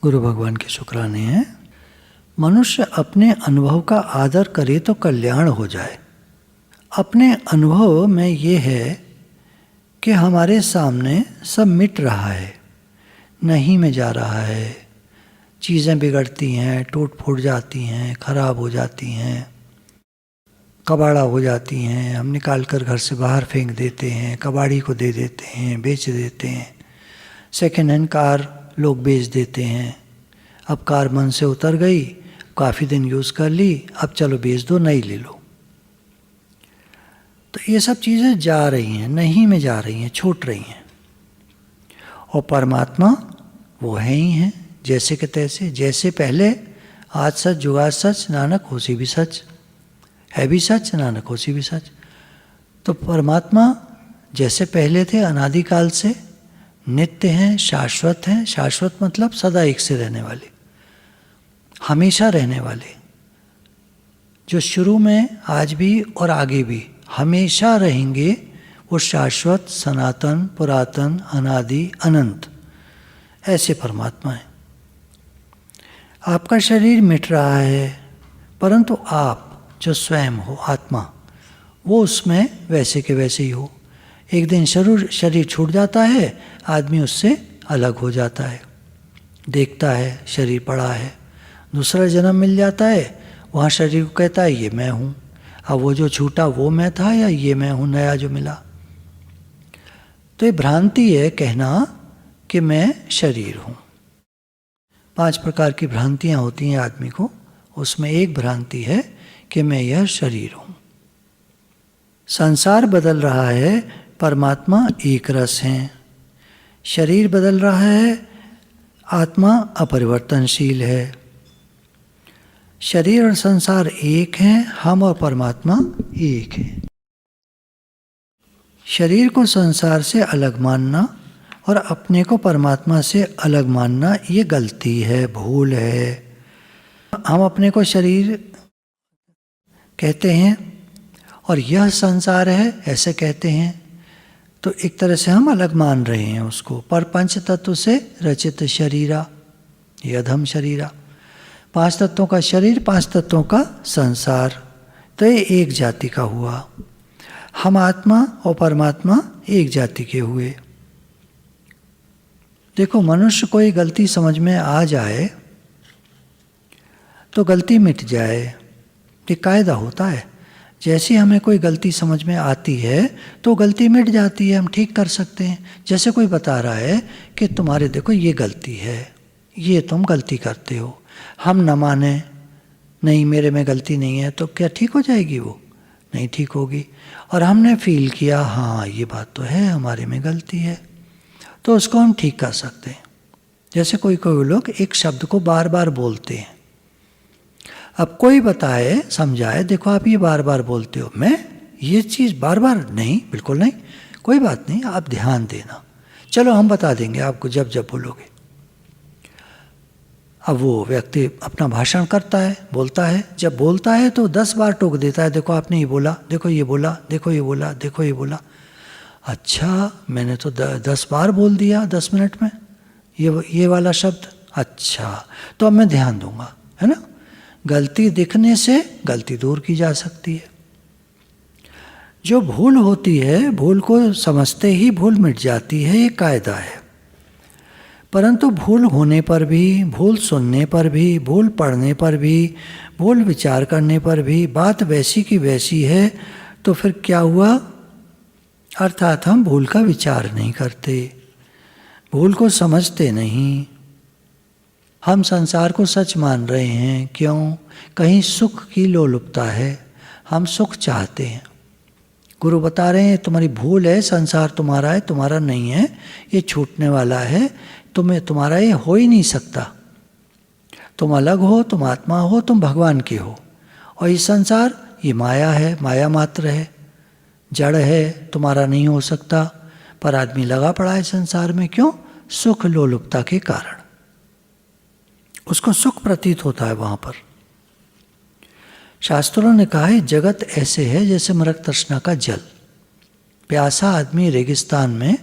गुरु भगवान के शुक्राने हैं। मनुष्य अपने अनुभव का आदर करे तो कल्याण हो जाए। अपने अनुभव में ये है कि हमारे सामने सब मिट रहा है, नहीं में जा रहा है, चीज़ें बिगड़ती हैं, टूट फूट जाती हैं, खराब हो जाती हैं, कबाड़ा हो जाती हैं, हम निकाल कर घर से बाहर फेंक देते हैं, कबाड़ी को दे देते हैं, बेच देते हैं। सेकेंड हैंड कार लोग बेच देते हैं। अब कार मन से उतर गई, काफ़ी दिन यूज़ कर ली, अब चलो बेच दो, नई ले लो। तो ये सब चीज़ें जा रही हैं, नहीं में जा रही हैं, छूट रही हैं। और परमात्मा वो है ही हैं, जैसे के तैसे, जैसे पहले, आज सच जुगाड़ सच, नानक होसी भी सच, है भी सच, नानक होसी भी सच। तो परमात्मा जैसे पहले थे, अनादिकाल से नित्य हैं, शाश्वत हैं। शाश्वत मतलब सदा एक से रहने वाले, हमेशा रहने वाले, जो शुरू में, आज भी और आगे भी हमेशा रहेंगे। वो शाश्वत, सनातन, पुरातन, अनादि, अनंत, ऐसे परमात्मा है। आपका शरीर मिट रहा है, परंतु आप जो स्वयं हो, आत्मा, वो उसमें वैसे के वैसे ही हो। एक दिन शरीर छूट जाता है, आदमी उससे अलग हो जाता है, देखता है शरीर पड़ा है। दूसरा जन्म मिल जाता है, वहाँ शरीर को कहता है ये मैं हूँ। अब वो जो छूटा वो मैं था या ये मैं हूँ नया जो मिला। तो ये भ्रांति है कहना कि मैं शरीर हूँ। 5 प्रकार की भ्रांतियाँ होती हैं आदमी को, उसमें एक भ्रांति है कि मैं यह शरीर हूँ। संसार बदल रहा है, परमात्मा एक रस हैं। शरीर बदल रहा है, आत्मा अपरिवर्तनशील है। शरीर और संसार एक हैं, हम और परमात्मा एक हैं। शरीर को संसार से अलग मानना और अपने को परमात्मा से अलग मानना, ये गलती है, भूल है। हम अपने को शरीर कहते हैं और यह संसार है ऐसे कहते हैं, तो एक तरह से हम अलग मान रहे हैं उसको। पर पंच तत्व से रचित शरीरा, ये अधम शरीरा। 5 तत्वों का शरीर, 5 तत्वों का संसार, तो ये एक जाति का हुआ। हम आत्मा और परमात्मा एक जाति के हुए। देखो, मनुष्य कोई गलती समझ में आ जाए तो गलती मिट जाए, ये कायदा होता है। जैसे हमें कोई गलती समझ में आती है तो गलती मिट जाती है, हम ठीक कर सकते हैं। जैसे कोई बता रहा है कि तुम्हारे देखो ये गलती है, ये तुम गलती करते हो, हम न माने, नहीं मेरे में गलती नहीं है, तो क्या ठीक हो जाएगी? वो नहीं ठीक होगी। और हमने फील किया हाँ ये बात तो है, हमारे में गलती है, तो उसको हम ठीक कर सकते हैं। जैसे कोई लोग एक शब्द को बार बार बोलते हैं, अब कोई बताए, समझाए, देखो आप ये बार बार बोलते हो, मैं ये चीज़ बार बार नहीं, बिल्कुल नहीं, कोई बात नहीं, आप ध्यान देना, चलो हम बता देंगे आपको जब जब बोलोगे। अब वो व्यक्ति अपना भाषण करता है, बोलता है, जब बोलता है तो 10 बार टोक देता है, देखो आपने ये बोला, देखो ये बोला, देखो ये बोला, देखो ये बोला। अच्छा, मैंने तो 10 बार बोल दिया 10 मिनट में ये वाला शब्द, अच्छा तो अब मैं ध्यान दूंगा, है ना। गलती दिखने से गलती दूर की जा सकती है। जो भूल होती है, भूल को समझते ही भूल मिट जाती है, ये कायदा है। परंतु भूल होने पर भी, भूल सुनने पर भी, भूल पढ़ने पर भी, भूल विचार करने पर भी बात वैसी की वैसी है, तो फिर क्या हुआ? अर्थात हम भूल का विचार नहीं करते, भूल को समझते नहीं। हम संसार को सच मान रहे हैं, क्यों? कहीं सुख की लोलुपता है, हम सुख चाहते हैं। गुरु बता रहे हैं तुम्हारी भूल है, संसार तुम्हारा है, तुम्हारा नहीं है, ये छूटने वाला है, तुम्हारा ये हो ही नहीं सकता। तुम अलग हो, तुम आत्मा हो, तुम भगवान के हो, और ये संसार ये माया है, माया मात्र है, जड़ है, तुम्हारा नहीं हो सकता। पर आदमी लगा पड़ा है संसार में, क्यों? सुख लोलुपता के कारण, उसको सुख प्रतीत होता है वहाँ पर। शास्त्रों ने कहा है जगत ऐसे है जैसे मृग तृष्णा का जल। प्यासा आदमी रेगिस्तान में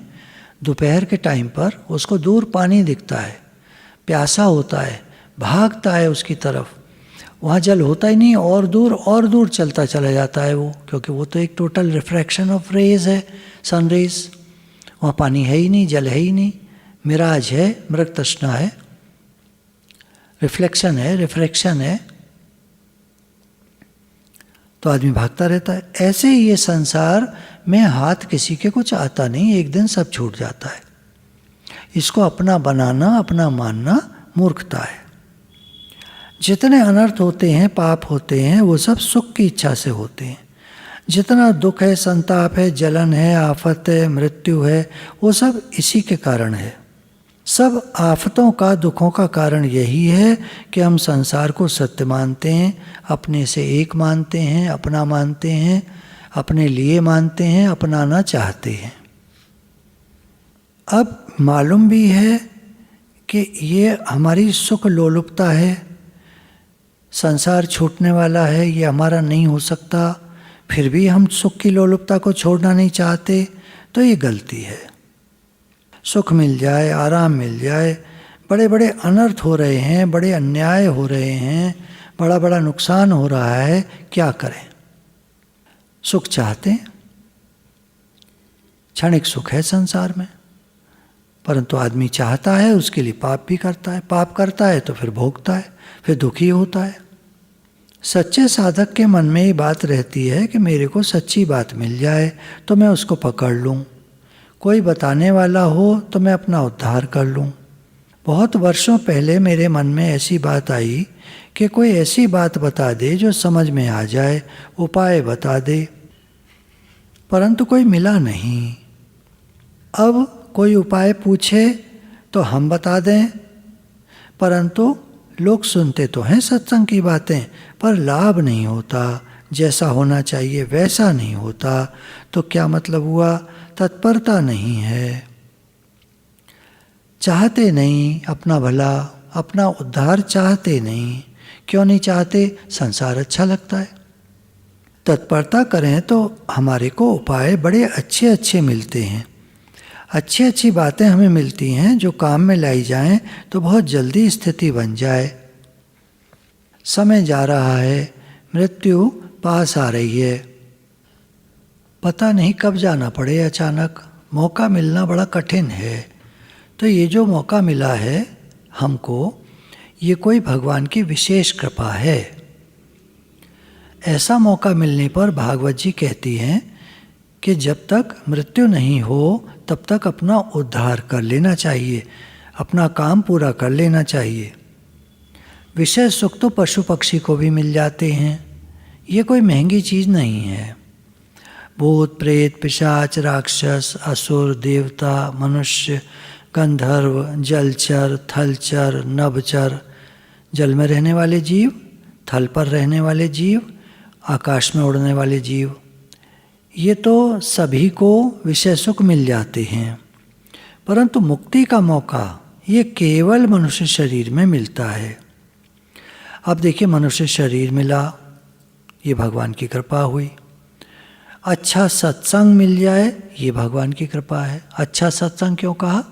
दोपहर के टाइम पर उसको दूर पानी दिखता है, प्यासा होता है, भागता है उसकी तरफ, वहाँ जल होता ही नहीं, और दूर चलता चला जाता है वो, क्योंकि वो तो एक टोटल रिफ्रैक्शन ऑफ रेज है, सन रेज। वहाँ पानी है ही नहीं, जल है ही नहीं, मिराज है, मृग तृष्णा है, रिफ्लेक्शन है, रिफ्रैक्शन है, तो आदमी भागता रहता है। ऐसे ही ये संसार में हाथ किसी के कुछ आता नहीं, एक दिन सब छूट जाता है। इसको अपना बनाना, अपना मानना मूर्खता है। जितने अनर्थ होते हैं, पाप होते हैं, वो सब सुख की इच्छा से होते हैं। जितना दुख है, संताप है, जलन है, आफत है, मृत्यु है, वो सब इसी के कारण है। सब आफतों का, दुखों का कारण यही है कि हम संसार को सत्य मानते हैं, अपने से एक मानते हैं, अपना मानते हैं, अपने लिए मानते हैं, अपनाना चाहते हैं। अब मालूम भी है कि ये हमारी सुख लोलुपता है, संसार छूटने वाला है, ये हमारा नहीं हो सकता, फिर भी हम सुख की लोलुपता को छोड़ना नहीं चाहते, तो ये गलती है। सुख मिल जाए, आराम मिल जाए, बड़े बड़े अनर्थ हो रहे हैं, बड़े अन्याय हो रहे हैं, बड़ा बड़ा नुकसान हो रहा है, क्या करें? सुख चाहते हैं, क्षणिक सुख है संसार में, परंतु आदमी चाहता है, उसके लिए पाप भी करता है। पाप करता है तो फिर भोगता है, फिर दुखी होता है। सच्चे साधक के मन में ये बात रहती है कि मेरे को सच्ची बात मिल जाए तो मैं उसको पकड़ लूँ, कोई बताने वाला हो तो मैं अपना उद्धार कर लूँ। बहुत वर्षों पहले मेरे मन में ऐसी बात आई कि कोई ऐसी बात बता दे जो समझ में आ जाए, उपाय बता दे, परंतु कोई मिला नहीं। अब कोई उपाय पूछे तो हम बता दें, परंतु लोग सुनते तो हैं सत्संग की बातें, पर लाभ नहीं होता, जैसा होना चाहिए वैसा नहीं होता। तो क्या मतलब हुआ? तत्परता नहीं है, चाहते नहीं अपना भला, अपना उद्धार चाहते नहीं। क्यों नहीं चाहते? संसार अच्छा लगता है। तत्परता करें तो हमारे को उपाय बड़े अच्छे अच्छे मिलते हैं, अच्छी अच्छी बातें हमें मिलती हैं जो काम में लाई जाएं तो बहुत जल्दी स्थिति बन जाए। समय जा रहा है, मृत्यु पास आ रही है, पता नहीं कब जाना पड़े, अचानक मौका मिलना बड़ा कठिन है। तो ये जो मौका मिला है हमको, ये कोई भगवान की विशेष कृपा है। ऐसा मौका मिलने पर भागवत जी कहती हैं कि जब तक मृत्यु नहीं हो तब तक अपना उद्धार कर लेना चाहिए, अपना काम पूरा कर लेना चाहिए। विषय सुख तो पशु पक्षी को भी मिल जाते हैं, ये कोई महंगी चीज़ नहीं है। भूत प्रेत पिशाच राक्षस असुर देवता मनुष्य गंधर्व जलचर थलचर नभचर, जल में रहने वाले जीव, थल पर रहने वाले जीव, आकाश में उड़ने वाले जीव, ये तो सभी को विषय सुख मिल जाते हैं। परंतु मुक्ति का मौका ये केवल मनुष्य शरीर में मिलता है। अब देखिए, मनुष्य शरीर मिला, ये भगवान की कृपा हुई। अच्छा सत्संग मिल जाए, ये भगवान की कृपा है। अच्छा सत्संग क्यों कहा?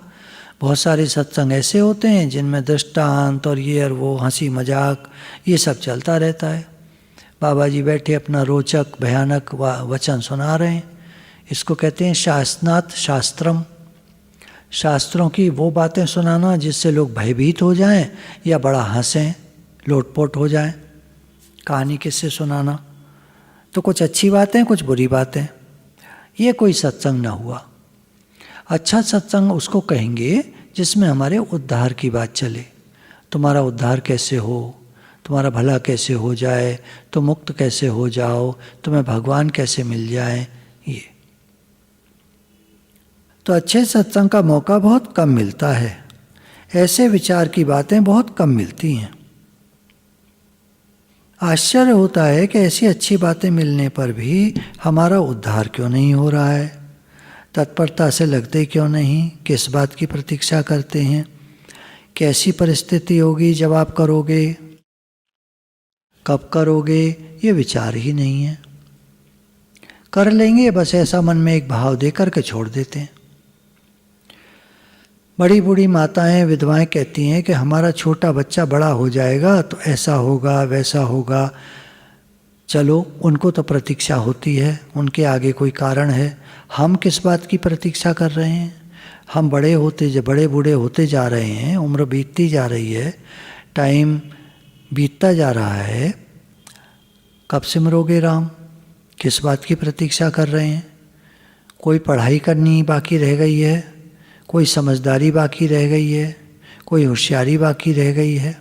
बहुत सारे सत्संग ऐसे होते हैं जिनमें दृष्टांत और ये और वो, हंसी मजाक, ये सब चलता रहता है। बाबा जी बैठे अपना रोचक भयानक वचन सुना रहे हैं, इसको कहते हैं शास्त्रनाथ शास्त्रम। शास्त्रों की वो बातें सुनाना जिससे लोग भयभीत हो जाएं या बड़ा हंसें, लोटपोट हो जाएं। कहानी किससे सुनाना, तो कुछ अच्छी बातें कुछ बुरी बातें, ये कोई सत्संग ना हुआ। अच्छा सत्संग उसको कहेंगे जिसमें हमारे उद्धार की बात चले। तुम्हारा उद्धार कैसे हो, तुम्हारा भला कैसे हो जाए, तुम मुक्त कैसे हो जाओ, तुम्हें भगवान कैसे मिल जाए, ये। तो अच्छे सत्संग का मौका बहुत कम मिलता है, ऐसे विचार की बातें बहुत कम मिलती हैं। आश्चर्य होता है कि ऐसी अच्छी बातें मिलने पर भी हमारा उद्धार क्यों नहीं हो रहा है। तत्परता से लगते क्यों नहीं, किस बात की प्रतीक्षा करते हैं, कैसी परिस्थिति होगी जब आप करोगे, कब करोगे, ये विचार ही नहीं है। कर लेंगे बस, ऐसा मन में एक भाव दे करके छोड़ देते हैं। बड़ी बूढ़ी माताएं विधवाएं कहती हैं कि हमारा छोटा बच्चा बड़ा हो जाएगा तो ऐसा होगा वैसा होगा। चलो, उनको तो प्रतीक्षा होती है, उनके आगे कोई कारण है। हम किस बात की प्रतीक्षा कर रहे हैं? हम बड़े बूढ़े होते जा रहे हैं, उम्र बीतती जा रही है, टाइम बीतता जा रहा है। कब से मरोगे राम? किस बात की प्रतीक्षा कर रहे हैं? कोई पढ़ाई करनी बाकी रह गई है, कोई समझदारी बाकी रह गई है, कोई होशियारी बाकी रह गई है।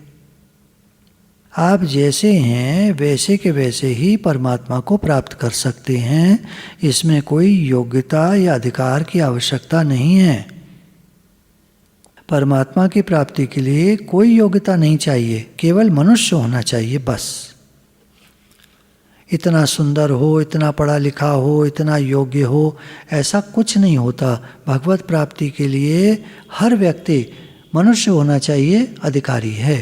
आप जैसे हैं वैसे के वैसे ही परमात्मा को प्राप्त कर सकते हैं। इसमें कोई योग्यता या अधिकार की आवश्यकता नहीं है। परमात्मा की प्राप्ति के लिए कोई योग्यता नहीं चाहिए, केवल मनुष्य होना चाहिए बस। इतना सुंदर हो, इतना पढ़ा लिखा हो, इतना योग्य हो, ऐसा कुछ नहीं होता। भगवत प्राप्ति के लिए हर व्यक्ति मनुष्य होना चाहिए, अधिकारी है।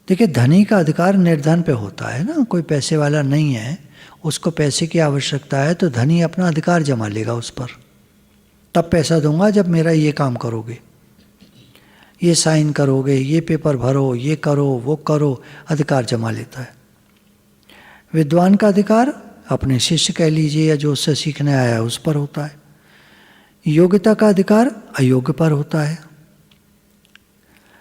देखिए, धनी का अधिकार निर्धन पे होता है ना। कोई पैसे वाला नहीं है, उसको पैसे की आवश्यकता है, तो धनी अपना अधिकार जमा लेगा उस पर। तब पैसा दूंगा जब मेरा ये काम करोगे, ये साइन करोगे, ये पेपर भरो, ये करो, वो करो, अधिकार जमा लेता है। विद्वान का अधिकार अपने शिष्य कह लीजिए या जो उससे सीखने आया है उस पर होता है। योग्यता का अधिकार अयोग्य पर होता है।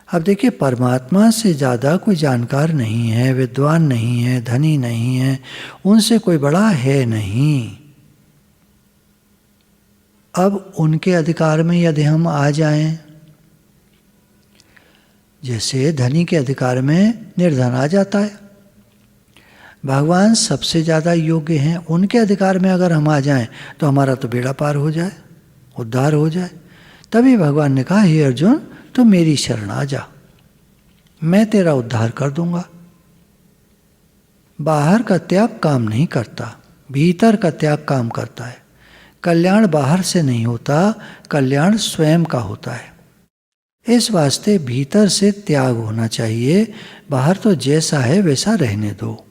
अब देखिए, परमात्मा से ज़्यादा कोई जानकार नहीं है, विद्वान नहीं है, धनी नहीं है, उनसे कोई बड़ा है नहीं। अब उनके अधिकार में यदि हम आ जाएं, जैसे धनी के अधिकार में निर्धन आ जाता है, भगवान सबसे ज़्यादा योग्य हैं, उनके अधिकार में अगर हम आ जाएं तो हमारा तो बेड़ा पार हो जाए, उद्धार हो जाए। तभी भगवान ने कहा, हे अर्जुन, तो मेरी शरण आ जा, मैं तेरा उद्धार कर दूंगा। बाहर का त्याग काम नहीं करता, भीतर का त्याग काम करता है। कल्याण बाहर से नहीं होता, कल्याण स्वयं का होता है। इस वास्ते भीतर से त्याग होना चाहिए। बाहर तो जैसा है वैसा रहने दो।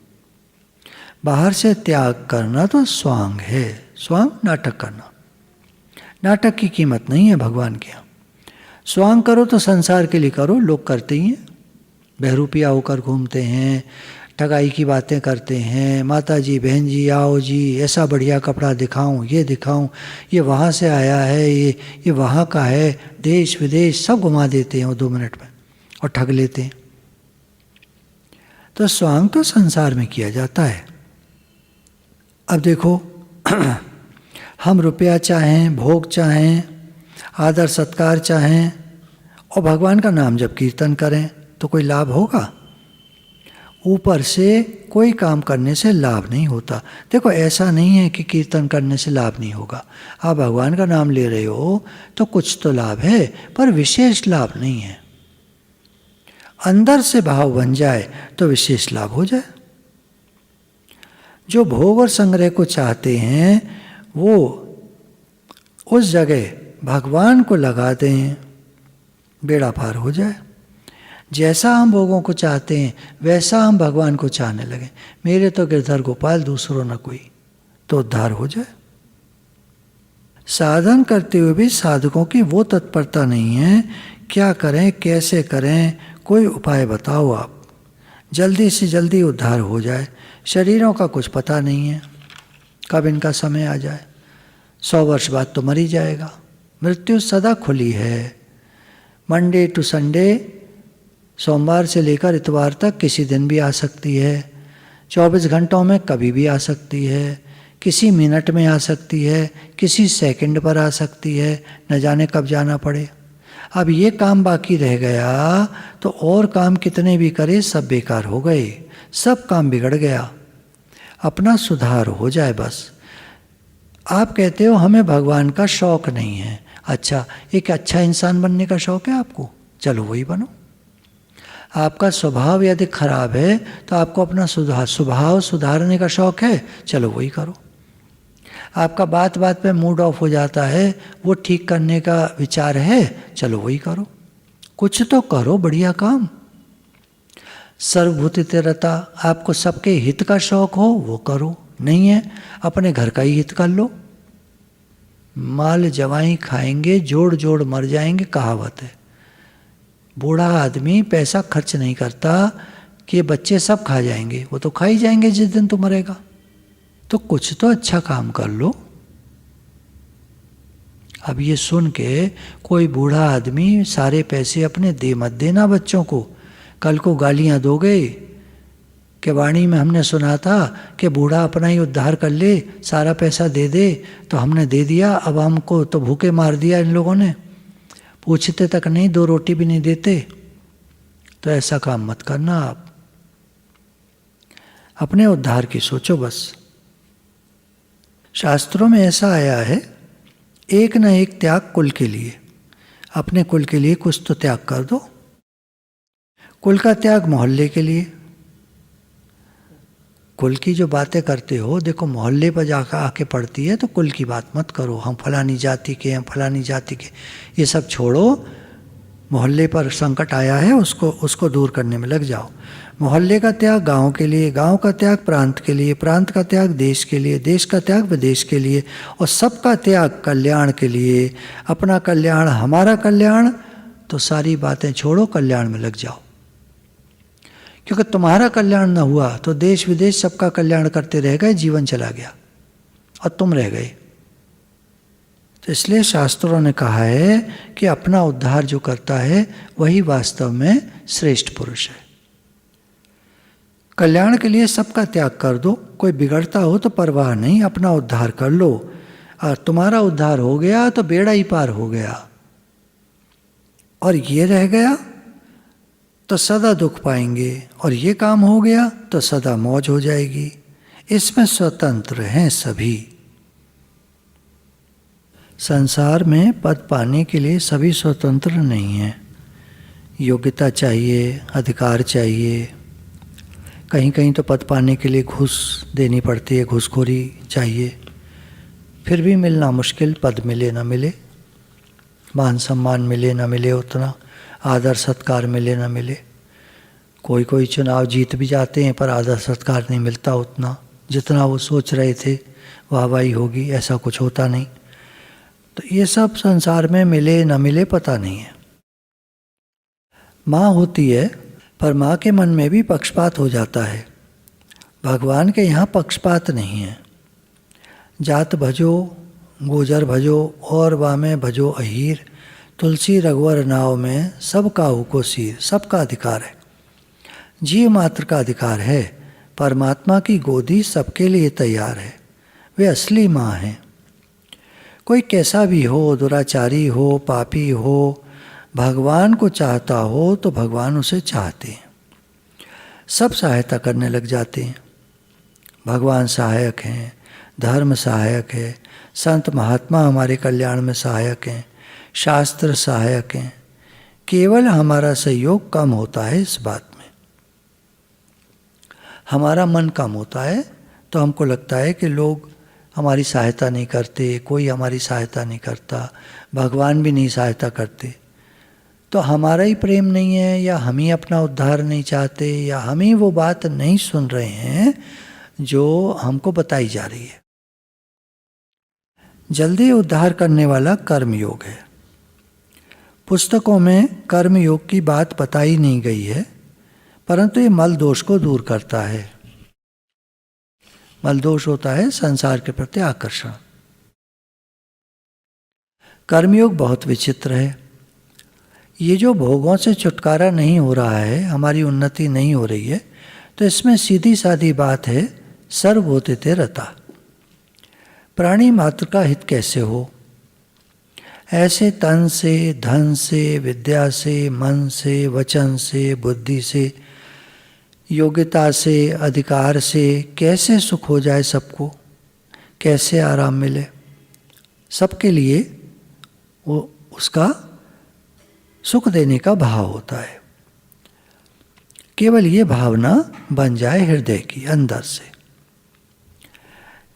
बाहर से त्याग करना तो स्वांग है। स्वांग नाटक करना, नाटक की कीमत नहीं है भगवान के यहाँ। स्वांग करो तो संसार के लिए करो, लोग करते ही हैं। बहरूपिया होकर घूमते हैं, ठगाई की बातें करते हैं, माता जी बहन जी आओ जी, ऐसा बढ़िया कपड़ा दिखाऊं, ये दिखाऊं, ये वहाँ से आया है, ये वहाँ का है, देश विदेश सब घुमा देते हैं वो 2 मिनट में और ठग लेते हैं। तो स्वांग तो संसार में किया जाता है। अब देखो, हम रुपया चाहें, भोग चाहें, आदर सत्कार चाहें और भगवान का नाम जब कीर्तन करें तो कोई लाभ होगा? ऊपर से कोई काम करने से लाभ नहीं होता। देखो, ऐसा नहीं है कि कीर्तन करने से लाभ नहीं होगा। आप भगवान का नाम ले रहे हो तो कुछ तो लाभ है, पर विशेष लाभ नहीं है। अंदर से भाव बन जाए तो विशेष लाभ हो जाए। जो भोग और संग्रह को चाहते हैं वो उस जगह भगवान को लगा दें, बेड़ा पार हो जाए। जैसा हम भोगों को चाहते हैं वैसा हम भगवान को चाहने लगे, मेरे तो गिरधर गोपाल दूसरों न कोई, तो उद्धार हो जाए। साधन करते हुए भी साधकों की वो तत्परता नहीं है, क्या करें कैसे करें, कोई उपाय बताओ आप, जल्दी से जल्दी उद्धार हो जाए। शरीरों का कुछ पता नहीं है कब इनका समय आ जाए, 100 वर्ष बाद तो मर ही जाएगा। मृत्यु सदा खुली है। मंडे टू संडे, सोमवार से लेकर इतवार तक किसी दिन भी आ सकती है। 24 घंटों में कभी भी आ सकती है, किसी मिनट में आ सकती है, किसी सेकंड पर आ सकती है, न जाने कब जाना पड़े। अब ये काम बाकी रह गया तो और काम कितने भी करे सब बेकार हो गए, सब काम बिगड़ गया। अपना सुधार हो जाए बस। आप कहते हो हमें भगवान का शौक नहीं है। अच्छा, एक अच्छा इंसान बनने का शौक है आपको, चलो वही बनो। आपका स्वभाव यदि खराब है तो आपको अपना स्वभाव सुधारने का शौक है, चलो वही करो। आपका बात बात पे मूड ऑफ हो जाता है, वो ठीक करने का विचार है, चलो वही करो। कुछ तो करो बढ़िया काम। सर्वभूतिरता, आपको सबके हित का शौक हो वो करो, नहीं है अपने घर का ही हित कर लो। माल जवाई खाएंगे जोड़ जोड़ मर जाएंगे, कहावत है। बूढ़ा आदमी पैसा खर्च नहीं करता कि बच्चे सब खा जाएंगे, वो तो खा ही जाएंगे जिस दिन तू मरेगा। तो कुछ तो अच्छा काम कर लो। अब ये सुन के कोई बूढ़ा आदमी सारे पैसे अपने दे मत देना बच्चों को, कल को गालियां दोगे कि वाणी में हमने सुना था कि बूढ़ा अपना ही उद्धार कर ले, सारा पैसा दे दे, तो हमने दे दिया, अब हमको तो भूखे मार दिया इन लोगों ने, पूछते तक नहीं, 2 रोटी भी नहीं देते। तो ऐसा काम मत करना। आप अपने उद्धार की सोचो बस। शास्त्रों में ऐसा आया है, एक न एक त्याग कुल के लिए। अपने कुल के लिए कुछ तो त्याग कर दो। कुल का त्याग मोहल्ले के लिए। कुल की जो बातें करते हो, देखो मोहल्ले पर जाकर आके पड़ती है तो कुल की बात मत करो, हम फलानी जाति के, हम फलानी जाति के, ये सब छोड़ो। मोहल्ले पर संकट आया है, उसको दूर करने में लग जाओ। मोहल्ले का त्याग गांव के लिए, गांव का त्याग प्रांत के लिए, प्रांत का त्याग देश के लिए, देश का त्याग विदेश के लिए, और सबका त्याग कल्याण के लिए। अपना कल्याण, हमारा कल्याण, तो सारी बातें छोड़ो, कल्याण में लग जाओ। क्योंकि तुम्हारा कल्याण न हुआ तो देश विदेश सबका कल्याण करते रह गए, जीवन चला गया और तुम रह गए। तो इसलिए शास्त्रों ने कहा है कि अपना उद्धार जो करता है वही वास्तव में श्रेष्ठ पुरुष है। कल्याण के लिए सबका त्याग कर दो, कोई बिगड़ता हो तो परवाह नहीं, अपना उद्धार कर लो। और तुम्हारा उद्धार हो गया तो बेड़ा ही पार हो गया, और ये रह गया तो सदा दुख पाएंगे, और ये काम हो गया तो सदा मौज हो जाएगी। इसमें स्वतंत्र हैं सभी। संसार में पद पाने के लिए सभी स्वतंत्र नहीं हैं। योग्यता चाहिए, अधिकार चाहिए। कहीं कहीं तो पद पाने के लिए घूस देनी पड़ती है, घूसखोरी चाहिए, फिर भी मिलना मुश्किल। पद मिले ना मिले, मान सम्मान मिले ना मिले, उतना आदर सत्कार मिले ना मिले। कोई कोई चुनाव जीत भी जाते हैं पर आदर सत्कार नहीं मिलता उतना जितना वो सोच रहे थे, वाहवाही होगी, ऐसा कुछ होता नहीं। तो ये सब संसार में मिले ना मिले पता नहीं है। माँ होती है पर माँ के मन में भी पक्षपात हो जाता है। भगवान के यहाँ पक्षपात नहीं है। जात भजो, गोजर भजो, और वामे भजो अहीर, तुलसी रघुवर नाव में सब काहू को सीर। सबका अधिकार है, जीव मात्र का अधिकार है। परमात्मा की गोदी सबके लिए तैयार है। वे असली माँ हैं। कोई कैसा भी हो, दुराचारी हो, पापी हो, भगवान को चाहता हो तो भगवान उसे चाहते हैं। सब सहायता करने लग जाते हैं। भगवान सहायक हैं, धर्म सहायक है, संत महात्मा हमारे कल्याण में सहायक हैं, शास्त्र सहायक हैं। केवल हमारा सहयोग कम होता है इस बात में। हमारा मन कम होता है तो हमको लगता है कि लोग हमारी सहायता नहीं करते, कोई हमारी सहायता नहीं करता, भगवान भी नहीं सहायता करते। तो हमारा ही प्रेम नहीं है, या हम ही अपना उद्धार नहीं चाहते, या हम ही वो बात नहीं सुन रहे हैं जो हमको बताई जा रही है। जल्दी उद्धार करने वाला कर्म योग है। पुस्तकों में कर्म योग की बात बताई नहीं गई है, परंतु ये मल दोष को दूर करता है। मल दोष होता है संसार के प्रति आकर्षण। कर्मयोग बहुत विचित्र है। ये जो भोगों से छुटकारा नहीं हो रहा है, हमारी उन्नति नहीं हो रही है, तो इसमें सीधी सादी बात है, सर्वभूते रता। प्राणी मात्र का हित कैसे हो? ऐसे तन से, धन से, विद्या से, मन से, वचन से, बुद्धि से, योग्यता से, अधिकार से कैसे सुख हो जाए सबको, कैसे आराम मिले? सबके लिए वो उसका सुख देने का भाव होता है। केवल ये भावना बन जाए हृदय की अंदर से।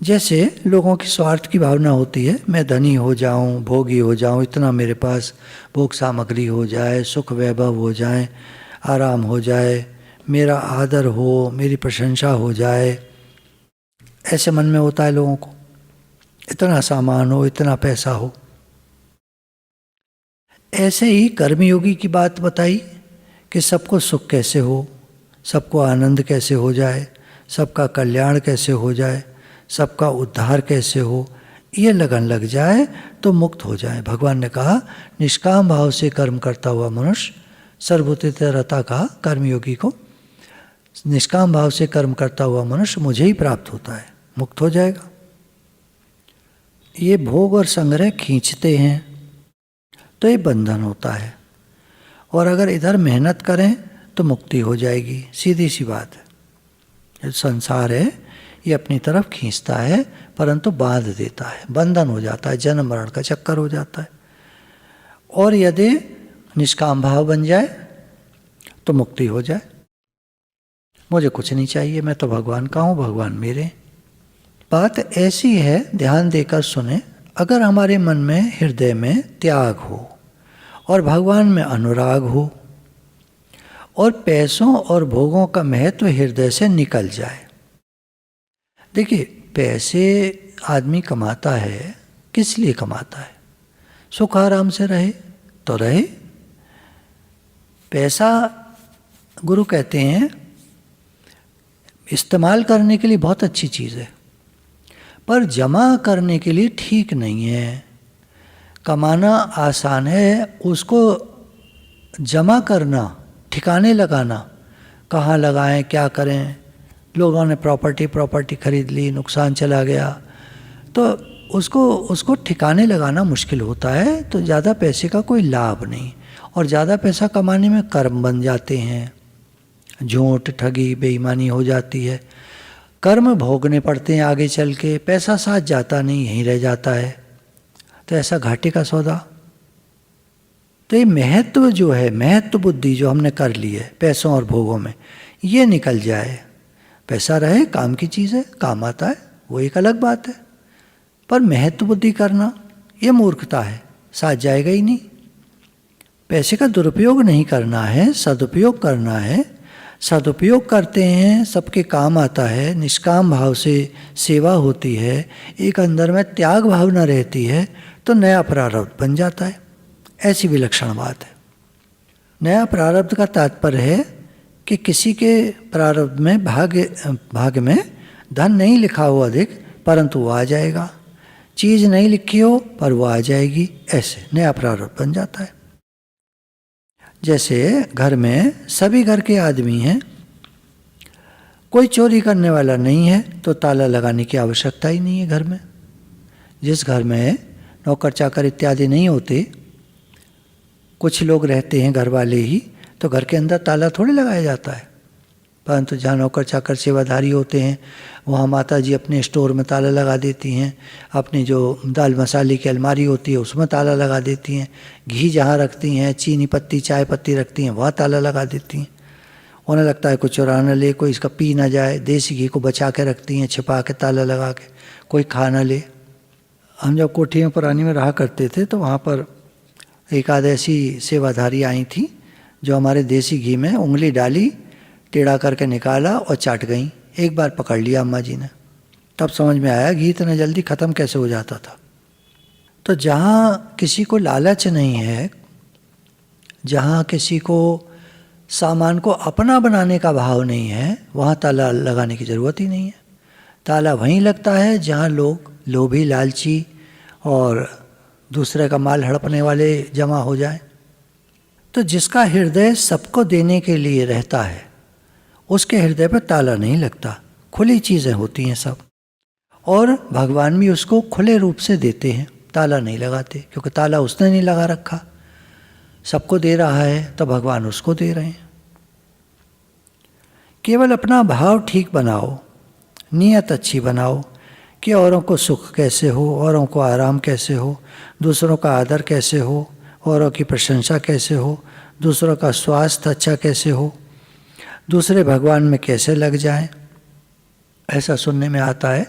जैसे लोगों की स्वार्थ की भावना होती है, मैं धनी हो जाऊं, भोगी हो जाऊं, इतना मेरे पास भोग सामग्री हो जाए, सुख वैभव हो जाए, आराम हो जाए, मेरा आदर हो, मेरी प्रशंसा हो जाए, ऐसे मन में होता है लोगों को। इतना सामान हो, इतना पैसा हो। ऐसे ही कर्मयोगी की बात बताई कि सबको सुख कैसे हो, सबको आनंद कैसे हो जाए, सबका कल्याण कैसे हो जाए, सबका उद्धार कैसे हो, ये लगन लग जाए तो मुक्त हो जाए। भगवान ने कहा निष्काम भाव से कर्म करता हुआ मनुष्य, सर्वभूतिरता कहा कर्मयोगी को, निष्काम भाव से कर्म करता हुआ मनुष्य मुझे ही प्राप्त होता है, मुक्त हो जाएगा। ये भोग और संग्रह खींचते हैं तो ये बंधन होता है, और अगर इधर मेहनत करें तो मुक्ति हो जाएगी। सीधी सी बात है। जो संसार है ये अपनी तरफ खींचता है परंतु बांध देता है, बंधन हो जाता है, जन्म मरण का चक्कर हो जाता है। और यदि निष्काम भाव बन जाए तो मुक्ति हो जाए। मुझे कुछ नहीं चाहिए, मैं तो भगवान का हूँ, भगवान मेरे। बात ऐसी है, ध्यान देकर सुने। अगर हमारे मन में, हृदय में त्याग हो और भगवान में अनुराग हो और पैसों और भोगों का महत्व हृदय से निकल जाए। देखिए, पैसे आदमी कमाता है, किस लिए कमाता है? सुख आराम से रहे तो रहे। पैसा गुरु कहते हैं इस्तेमाल करने के लिए बहुत अच्छी चीज़ है, पर जमा करने के लिए ठीक नहीं है। कमाना आसान है, उसको जमा करना, ठिकाने लगाना, कहाँ लगाएं, क्या करें। लोगों ने प्रॉपर्टी खरीद ली, नुकसान चला गया, तो उसको ठिकाने लगाना मुश्किल होता है, तो ज़्यादा पैसे का कोई लाभ नहीं। और ज़्यादा पैसा कमाने में कर्म बन जाते हैं, झूठ, ठगी, बेईमानी हो जाती है, कर्म भोगने पड़ते हैं आगे चल के, पैसा साथ जाता नहीं, यहीं रह जाता है, तो ऐसा घाटे का सौदा। तो ये महत्व जो है, महत्व बुद्धि जो हमने कर ली है पैसों और भोगों में, ये निकल जाए। पैसा रहे, काम की चीज़ है, काम आता है, वो एक अलग बात है, पर महत्व बुद्धि करना ये मूर्खता है, साथ जाएगा ही नहीं। पैसे का दुरुपयोग नहीं करना है, सदुपयोग करना है। सदुपयोग करते हैं, सबके काम आता है, निष्काम भाव से सेवा होती है, एक अंदर में त्याग भावना रहती है, तो नया प्रारब्ध बन जाता है। ऐसी विलक्षण बात है। नया प्रारब्ध का तात्पर्य है कि किसी के प्रारब्ध में भाग्य में धन नहीं लिखा हो अधिक, परंतु वो आ जाएगा। चीज़ नहीं लिखी हो पर वो आ जाएगी, ऐसे नया प्रारब्ध बन जाता है। जैसे घर में सभी घर के आदमी हैं, कोई चोरी करने वाला नहीं है, तो ताला लगाने की आवश्यकता ही नहीं है घर में। जिस घर में नौकर चाकर इत्यादि नहीं होते, कुछ लोग रहते हैं घर वाले ही, तो घर के अंदर ताला थोड़ी लगाया जाता है। परंतु जहाँ नौकर चाकर सेवाधारी होते हैं, वहाँ माता जी अपने स्टोर में ताला लगा देती हैं, अपनी जो दाल मसाले की अलमारी होती है उसमें ताला लगा देती हैं, घी जहाँ रखती हैं, चीनी पत्ती, चाय पत्ती रखती हैं, वहाँ ताला लगा देती हैं। उन्हें लगता है कोई चुरा न ले, कोई इसका पी ना जाए, देसी घी को बचा के रखती हैं, छिपा के ताला लगा के, कोई खा ना ले। हम जब कोठियों पुरानी में रहा करते थे, तो वहाँ पर एक आध ऐसी सेवाधारी आई थी जो हमारे देसी घी में उंगली डाली, टेढ़ा करके निकाला और चाट गई। एक बार पकड़ लिया अम्मा जी ने, तब समझ में आया घी इतना जल्दी ख़त्म कैसे हो जाता था। तो जहाँ किसी को लालच नहीं है, जहाँ किसी को सामान को अपना बनाने का भाव नहीं है, वहाँ ताला लगाने की ज़रूरत ही नहीं है। ताला वहीं लगता है जहाँ लोग लोभी, लालची और दूसरे का माल हड़पने वाले जमा हो जाए। तो जिसका हृदय सबको देने के लिए रहता है, उसके हृदय पर ताला नहीं लगता, खुली चीज़ें होती हैं सब। और भगवान भी उसको खुले रूप से देते हैं, ताला नहीं लगाते, क्योंकि ताला उसने नहीं लगा रखा। सबको दे रहा है तो भगवान उसको दे रहे हैं। केवल अपना भाव ठीक बनाओ, नीयत अच्छी बनाओ कि औरों को सुख कैसे हो, औरों को आराम कैसे हो, दूसरों का आदर कैसे हो, औरों की प्रशंसा कैसे हो, दूसरों का स्वास्थ्य अच्छा कैसे हो, दूसरे भगवान में कैसे लग जाएं। ऐसा सुनने में आता है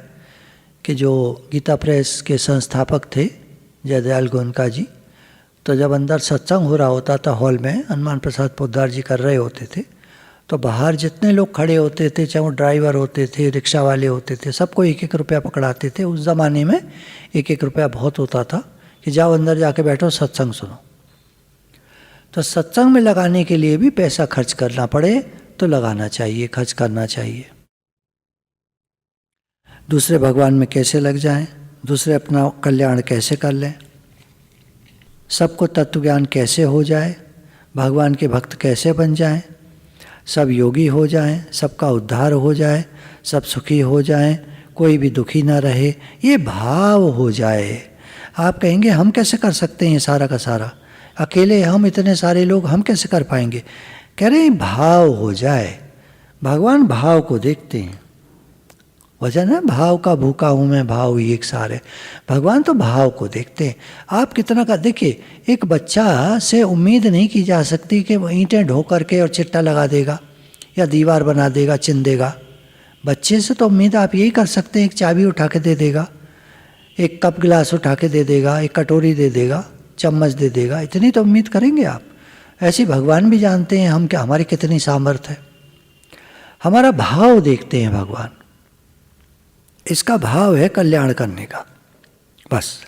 कि जो गीता प्रेस के संस्थापक थे जयदयाल गोयनका जी, तो जब अंदर सत्संग हो रहा होता था हॉल में, हनुमान प्रसाद पोद्दार जी कर रहे होते थे, तो बाहर जितने लोग खड़े होते थे, चाहे वो ड्राइवर होते थे, रिक्शा वाले होते थे, सबको 1-1 रुपया पकड़ाते थे। उस ज़माने में 1-1 रुपया बहुत होता था कि जाओ अंदर जाके बैठो, सत्संग सुनो। तो सत्संग में लगाने के लिए भी पैसा खर्च करना पड़े तो लगाना चाहिए, खर्च करना चाहिए। दूसरे भगवान में कैसे लग जाएं, दूसरे अपना कल्याण कैसे कर लें, सबको तत्व ज्ञान कैसे हो जाए, भगवान के भक्त कैसे बन जाएं, सब योगी हो जाएं, सबका उद्धार हो जाए, सब सुखी हो जाएं, कोई भी दुखी ना रहे, ये भाव हो जाए। आप कहेंगे हम कैसे कर सकते हैं ये सारा का सारा, अकेले हम इतने सारे लोग हम कैसे कर पाएंगे। कह रहे हैं भाव हो जाए। भगवान भाव को देखते हैं। वचन है भाव का भूखा हूँ मैं, भाव ही एक सार है। भगवान तो भाव को देखते हैं। आप कितना का देखिए, एक बच्चा से उम्मीद नहीं की जा सकती कि वो ईंटें ढो करके और चिट्टा लगा देगा या दीवार बना देगा, चिन देगा। बच्चे से तो उम्मीद आप यही कर सकते हैं, एक चाबी उठा के दे देगा, एक कप गिलास उठा के दे देगा, एक कटोरी दे देगा, चम्मच दे देगा, इतनी तो उम्मीद करेंगे आप। ऐसे भगवान भी जानते हैं हम क्या, हमारी कितनी सामर्थ्य है। हमारा भाव देखते हैं भगवान। इसका भाव है कल्याण करने का, बस।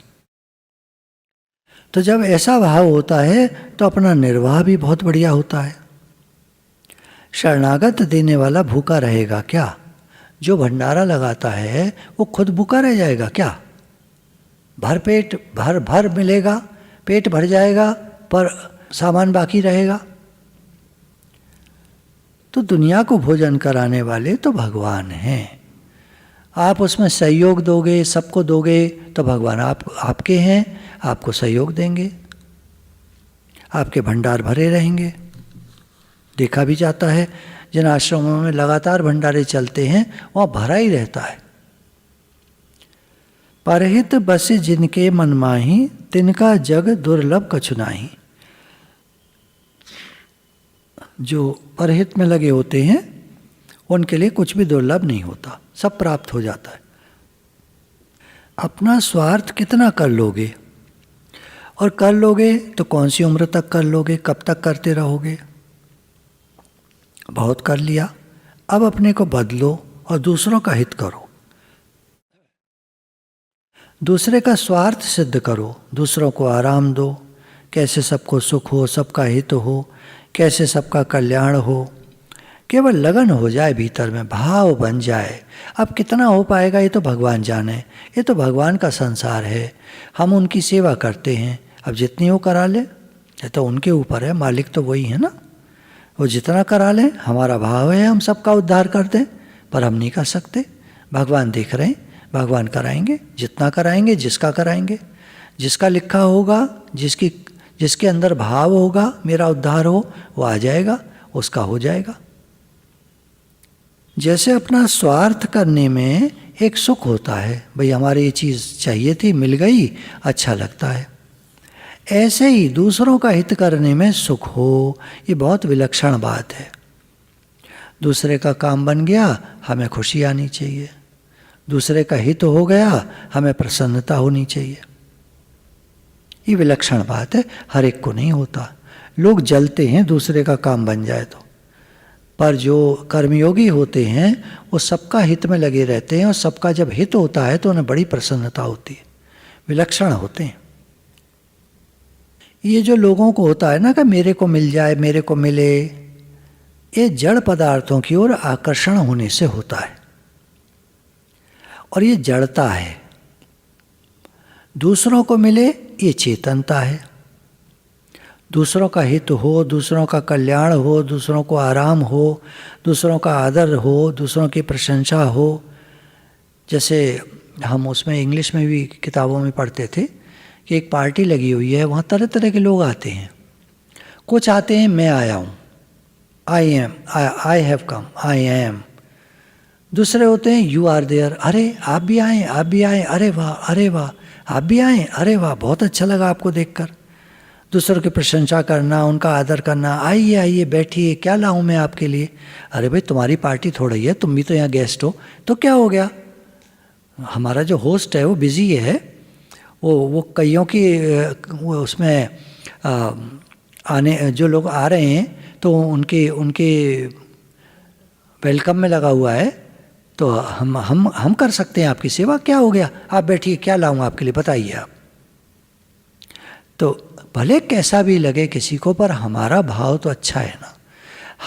तो जब ऐसा भाव होता है तो अपना निर्वाह भी बहुत बढ़िया होता है। शरणागत देने वाला भूखा रहेगा क्या? जो भंडारा लगाता है वो खुद भूखा रह जाएगा क्या? भर पेट भर भर मिलेगा, पेट भर जाएगा, पर सामान बाकी रहेगा। तो दुनिया को भोजन कराने वाले तो भगवान हैं। आप उसमें सहयोग दोगे, सबको दोगे, तो भगवान आपके हैं, आपको सहयोग देंगे, आपके भंडार भरे रहेंगे। देखा भी जाता है, जिन आश्रमों में लगातार भंडारे चलते हैं वहाँ भरा ही रहता है। परहित बस जिनके मन माही, तिनका जग दुर्लभ कछु नाही। जो परहित में लगे होते हैं उनके लिए कुछ भी दुर्लभ नहीं होता, सब प्राप्त हो जाता है। अपना स्वार्थ कितना कर लोगे, और कर लोगे तो कौन सी उम्र तक कर लोगे, कब तक करते रहोगे? बहुत कर लिया, अब अपने को बदलो और दूसरों का हित करो। दूसरे का स्वार्थ सिद्ध करो, दूसरों को आराम दो, कैसे सबको सुख हो, सबका हित हो, कैसे सबका कल्याण हो। केवल लगन हो जाए, भीतर में भाव बन जाए। अब कितना हो पाएगा ये तो भगवान जाने, ये तो भगवान का संसार है। हम उनकी सेवा करते हैं, अब जितनी वो करा ले, ये तो उनके ऊपर है, मालिक तो वही है ना। वो जितना करा लें, हमारा भाव है हम सबका उद्धार कर दें, पर हम नहीं कर सकते। भगवान देख रहे हैं, भगवान कराएंगे, जितना कराएंगे, जिसका कराएंगे, जिसका लिखा होगा, जिसके अंदर भाव होगा मेरा उद्धार हो, वो आ जाएगा, उसका हो जाएगा। जैसे अपना स्वार्थ करने में एक सुख होता है, भाई हमारी ये चीज़ चाहिए थी, मिल गई, अच्छा लगता है, ऐसे ही दूसरों का हित करने में सुख हो, ये बहुत विलक्षण बात है। दूसरे का काम बन गया, हमें खुशी आनी चाहिए। दूसरे का हित हो गया, हमें प्रसन्नता होनी चाहिए। ये विलक्षण बात है, हर एक को नहीं होता। लोग जलते हैं दूसरे का काम बन जाए तो, पर जो कर्मयोगी होते हैं वो सबका हित में लगे रहते हैं, और सबका जब हित होता है तो उन्हें बड़ी प्रसन्नता होती है, विलक्षण होते हैं। ये जो लोगों को होता है ना कि मेरे को मिल जाए, मेरे को मिले, ये जड़ पदार्थों की ओर आकर्षण होने से होता है, और ये जड़ता है। दूसरों को मिले, ये चेतनता है। दूसरों का हित हो, दूसरों का कल्याण हो, दूसरों को आराम हो, दूसरों का आदर हो, दूसरों की प्रशंसा हो। जैसे हम उसमें इंग्लिश में भी किताबों में पढ़ते थे कि एक पार्टी लगी हुई है, वहाँ तरह तरह के लोग आते हैं। कुछ आते हैं मैं आया हूँ, I have come, I am. दूसरे होते हैं यू आर देयर, अरे आप भी आए, आप भी आए, अरे वाह, अरे वाह, आप भी आए, अरे वाह, बहुत अच्छा लगा आपको देखकर। दूसरों की प्रशंसा करना, उनका आदर करना, आइए आइए बैठिए, क्या लाऊं मैं आपके लिए। अरे भाई तुम्हारी पार्टी थोड़ा ही है, तुम भी तो यहाँ गेस्ट हो, तो क्या हो गया। हमारा जो होस्ट है वो बिज़ी है, वो कईयों की वो उसमें आने जो लोग आ रहे हैं तो उनके वेलकम में लगा हुआ है तो हम कर सकते हैं आपकी सेवा। क्या हो गया, आप बैठिए, क्या लाऊं आपके लिए, बताइए आप। तो भले कैसा भी लगे किसी को, पर हमारा भाव तो अच्छा है ना,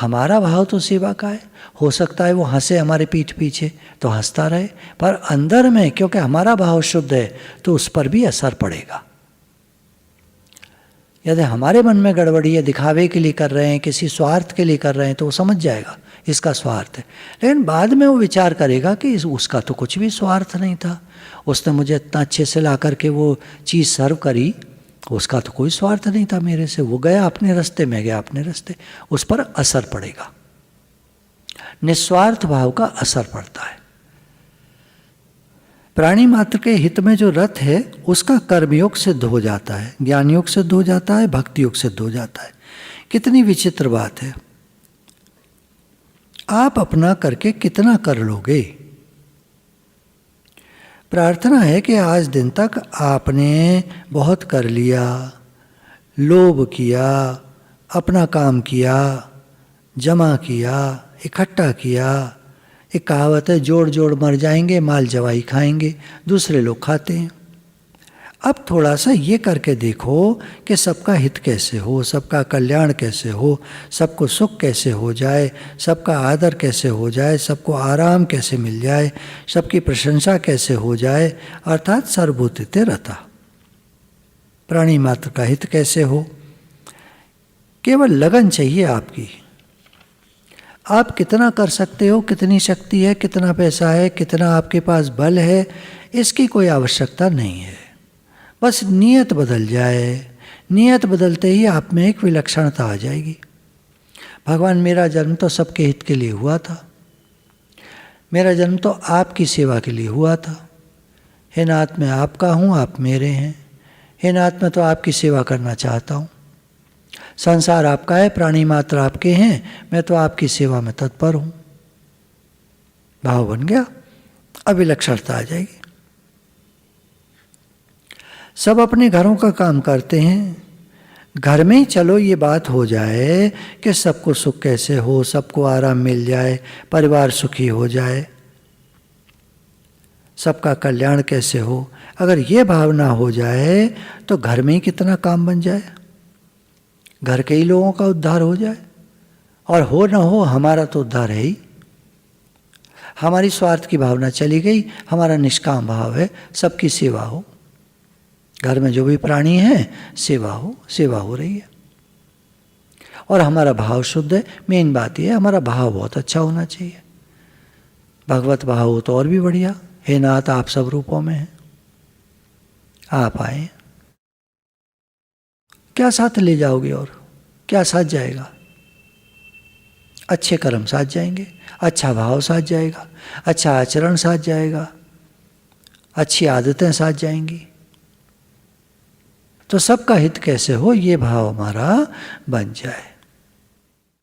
हमारा भाव तो सेवा का है। हो सकता है वो हंसे हमारे पीठ पीछे तो हंसता रहे, पर अंदर में क्योंकि हमारा भाव शुद्ध है तो उस पर भी असर पड़ेगा। यदि हमारे मन में गड़बड़ी है, दिखावे के लिए कर रहे हैं, किसी स्वार्थ के लिए कर रहे हैं, तो वो समझ जाएगा इसका स्वार्थ है। लेकिन बाद में वो विचार करेगा कि उसका तो कुछ भी स्वार्थ नहीं था, उसने मुझे इतना अच्छे से ला करके वो चीज़ सर्व करी, उसका तो कोई स्वार्थ नहीं था मेरे से, वो गया अपने रास्ते, मैं गया अपने रास्ते, उस पर असर पड़ेगा। निस्वार्थ भाव का असर पड़ता है। प्राणी मात्र के हित में जो रत है उसका कर्मयोग सिद्ध हो जाता है, ज्ञान योग सिद्ध हो जाता है, भक्ति योग सिद्ध हो जाता है। कितनी विचित्र बात है, आप अपना करके कितना कर लोगे। प्रार्थना है कि आज दिन तक आपने बहुत कर लिया, लोभ किया, अपना काम किया, जमा किया, इकट्ठा किया। एक कहावत है, जोड़ जोड़ मर जाएंगे, माल जवाई खाएंगे, दूसरे लोग खाते हैं। अब थोड़ा सा ये करके देखो कि सबका हित कैसे हो, सबका कल्याण कैसे हो, सबको सुख कैसे हो जाए, सबका आदर कैसे हो जाए, सबको आराम कैसे मिल जाए, सबकी प्रशंसा कैसे हो जाए, अर्थात सर्वभूतिते रता, प्राणी मात्र का हित कैसे हो। केवल लगन चाहिए आपकी। आप कितना कर सकते हो, कितनी शक्ति है, कितना पैसा है, कितना आपके पास बल है, इसकी कोई आवश्यकता नहीं है। बस नियत बदल जाए, नियत बदलते ही आप में एक विलक्षणता आ जाएगी। भगवान, मेरा जन्म तो सबके हित के लिए हुआ था, मेरा जन्म तो आपकी सेवा के लिए हुआ था। हे नाथ, मैं आपका हूँ, आप मेरे हैं। हे नाथ, मैं तो आपकी सेवा करना चाहता हूँ। संसार आपका है, प्राणी मात्र आपके हैं, मैं तो आपकी सेवा में तत्पर हूँ। भाव बन गया, अब विलक्षणता आ जाएगी। सब अपने घरों का काम करते हैं, घर में ही चलो ये बात हो जाए कि सबको सुख कैसे हो, सबको आराम मिल जाए, परिवार सुखी हो जाए, सबका कल्याण कैसे हो। अगर ये भावना हो जाए तो घर में ही कितना काम बन जाए, घर के ही लोगों का उद्धार हो जाए। और हो न हो, हमारा तो उद्धार है ही। हमारी स्वार्थ की भावना चली गई, हमारा निष्काम भाव है, सबकी सेवा हो, घर में जो भी प्राणी हैं सेवा हो, सेवा हो रही है। और हमारा भाव शुद्ध है। मेन बात यह है, हमारा भाव बहुत अच्छा होना चाहिए। भगवत भाव हो तो और भी बढ़िया। हे नाथ, आप सब रूपों में हैं, आप आए, क्या साथ ले जाओगे और क्या साथ जाएगा? अच्छे कर्म साथ जाएंगे, अच्छा भाव साथ जाएगा, अच्छा आचरण साथ जाएगा, अच्छी आदतें साथ जाएंगी। तो सबका हित कैसे हो, ये भाव हमारा बन जाए।